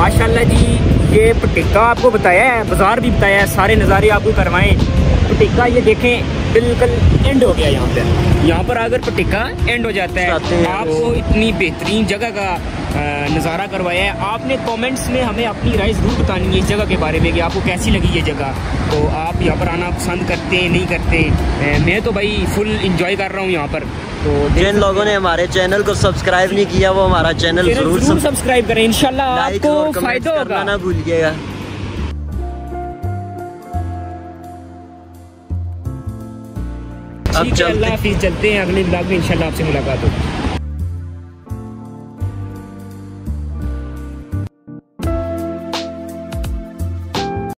माशाल्लाह जी। ये पटिक्का आपको बताया है, बाजार भी बताया है, सारे नज़ारे आपको करवाएं। पटिक्का ये देखें बिल्कुल एंड हो गया यहाँ पर अगर पटिक्का एंड हो जाता है। आपको इतनी बेहतरीन जगह का नज़ारा करवाया है। आपने कमेंट्स में हमें अपनी राय ज़रूर बतानी है इस जगह के बारे में कि आपको कैसी लगी ये जगह। तो आप यहाँ पर आना पसंद करते हैं नहीं करते? मैं तो भाई फुल इंजॉय कर रहा हूँ यहाँ पर। तो जिन लोगों ने हमारे चैनल को सब्सक्राइब नहीं किया वो हमारा चैनल जरूर सब्सक्राइब करें, इंशाल्लाह आपको फायदा होगा, ना भूलिएगा। ठीक है, अल्लाह हाफिज़। चलते हैं अगले ब्लॉग में, इंशाल्लाह आपसे मुलाकात होगी।